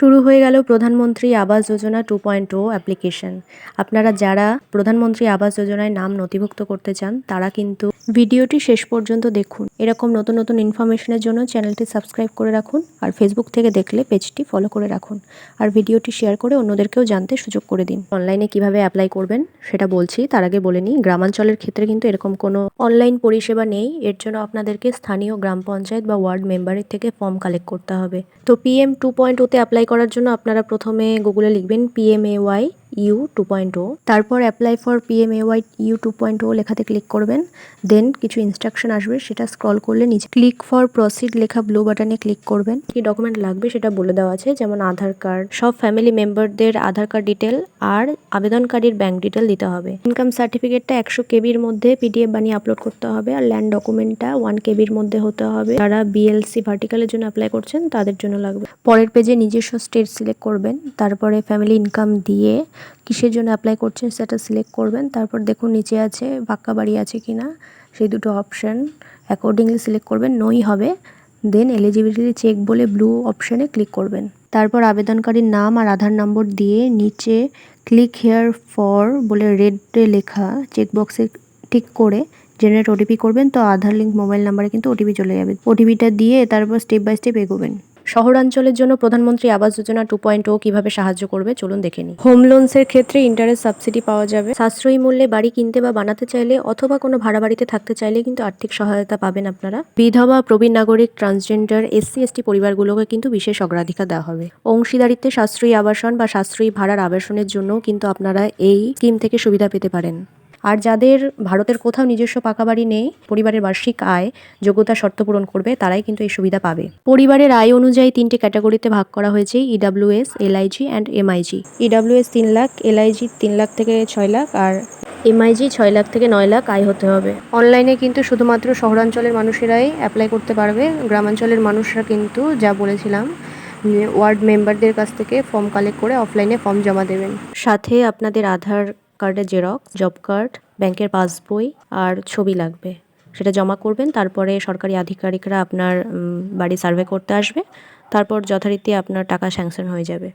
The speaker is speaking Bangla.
শুরু হয়ে গেল প্রধানমন্ত্রী আবাস যোজনা 2.0 অ্যাপ্লিকেশন। আপনারা যারা প্রধানমন্ত্রী আবাস যোজনায় নাম নথিভুক্ত করতে চান তারা কিন্তু ভিডিওটি শেষ পর্যন্ত দেখুন। এরকম নতুন নতুন ইনফরমেশনের জন্য চ্যানেলটি সাবস্ক্রাইব করে রাখুন, আর ফেসবুক থেকে দেখলে পেজটি ফলো করে রাখুন, আর ভিডিওটি শেয়ার করে অন্যদেরকেও জানতে সুযোগ করে দিন। অনলাইনে কিভাবে অ্যাপ্লাই করবেন সেটা বলছি, তার আগে বলে নিই, গ্রামাঞ্চলের ক্ষেত্রে কিন্তু এরকম কোনো অনলাইন পরিষেবা নেই। এর জন্য আপনাদেরকে স্থানীয় গ্রাম পঞ্চায়েত বা ওয়ার্ড মেম্বারের থেকে ফর্ম কালেক্ট করতে হবে। তো PM 2.0 অ্যাপ্লাই করার জন্য আপনারা প্রথমে গুগলে লিখবেন PMAYU 2.0, তারপর অ্যাপ্লাই ফর PMAYU 2.0 লেখাতে ক্লিক করবেন। দেন কিছু ইনস্ট্রাকশন আসবে, সেটা স্ক্রল করলে নিচে ক্লিক ফর প্রসিড লেখা ব্লু বাটনে ক্লিক করবেন। কি ডকুমেন্ট লাগবে সেটা বলে দেওয়া আছে, যেমন আধার কার্ড, সব ফ্যামিলি মেম্বারদের আধার কার্ড ডিটেল আর আবেদনকারীর ব্যাংক ডিটেল দিতে হবে। ইনকাম সার্টিফিকেটটা 100 কেবির মধ্যে PDF বানিয়ে আপলোড করতে হবে, আর ল্যান্ড ডকুমেন্টটা 1 কেবির মধ্যে হতে হবে। যারা BLC ভার্টিক্যালের জন্য অ্যাপ্লাই করছেন তাদের জন্য লাগবে। পরের পেজে নিজস্ব স্টেট সিলেক্ট করবেন, তারপরে ফ্যামিলি ইনকাম দিয়ে কিসের জন্য অ্যাপ্লাই করছেন সেটা সিলেক্ট করবেন। তারপর দেখুন নিচে আছে পাক্কা বাড়ি আছে কিনা, সেই দুটো অপশন অ্যাকর্ডিংলি সিলেক্ট করবেন, নোই হবে। দেন এলিজিবিলিটি চেক বলে ব্লু অপশানে ক্লিক করবেন। তারপর আবেদনকারীর নাম আর আধার নম্বর দিয়ে নিচে ক্লিক হেয়ার ফর বলে রেডে লেখা চেকবক্সে টিক করে জেনারেট OTP করবেন। তো আধার লিঙ্ক মোবাইল নাম্বারে কিন্তু OTP চলে যাবে। OTPটা দিয়ে তারপর স্টেপ বাই স্টেপ এগোবেন। শহরাঞ্চলের জন্য প্রধানমন্ত্রী আবাস যোজনা 2.0 কিভাবে সাহায্য করবে চলুন দেখে নিই। হোম লোনসের ক্ষেত্রে ইন্টারেস্ট সাবসিডি পাওয়া যাবে। সাশ্রয়ী মূল্যে বাড়ি কিনতে বা বানাতে চাইলে অথবা কোনো ভাড়া বাড়িতে থাকতে চাইলে কিন্তু আর্থিক সহায়তা পাবেন আপনারা। বিধবা, প্রবীণ নাগরিক, ট্রান্সজেন্ডার, SC/ST পরিবারগুলোকে কিন্তু বিশেষ অগ্রাধিকার দেওয়া হবে। অংশীদারিত্বে সাশ্রয়ী আবাসন বা সাশ্রয়ী ভাড়ার আবাসনের জন্য কিন্তু আপনারা এই স্কিম থেকে সুবিধা পেতে পারেন। আর যাদের ভারতের কোথাও নিজস্ব পাকা বাড়ি নেই, পরিবারের বার্ষিক আয় যোগ্যতা শর্ত পূরণ করবে, তারাই কিন্তু এই সুবিধা পাবে। পরিবারের আয় অনুযায়ী 3টে ক্যাটাগরিতে ভাগ করা হয়েছে, EWS, LIG and MIG। EWS 3 lakh, LIG 3 lakh থেকে 6 লাখ, আর MIG 6 লাখ থেকে 9 লাখ আয় হতে হবে। অনলাইনে কিন্তু শুধুমাত্র শহরাঞ্চলের মানুষেরাই অ্যাপ্লাই করতে পারবে। গ্রামাঞ্চলের মানুষরা কিন্তু যা বলেছিলাম ওয়ার্ড মেম্বারদের কাছ থেকে ফর্ম কালেক্ট করে অফলাইনে ফর্ম জমা দেবেন। সাথে আপনাদের আধার কার্ডের জেরক্স, জব কার্ড, ব্যাংকের পাসবই আর ছবি লাগবে, সেটা জমা করবেন। তারপরে সরকারি আধিকারিকরা আপনার বাড়ি সার্ভে করতে আসবে, তারপর যথারীতি আপনার টাকা স্যাংশন হয়ে যাবে।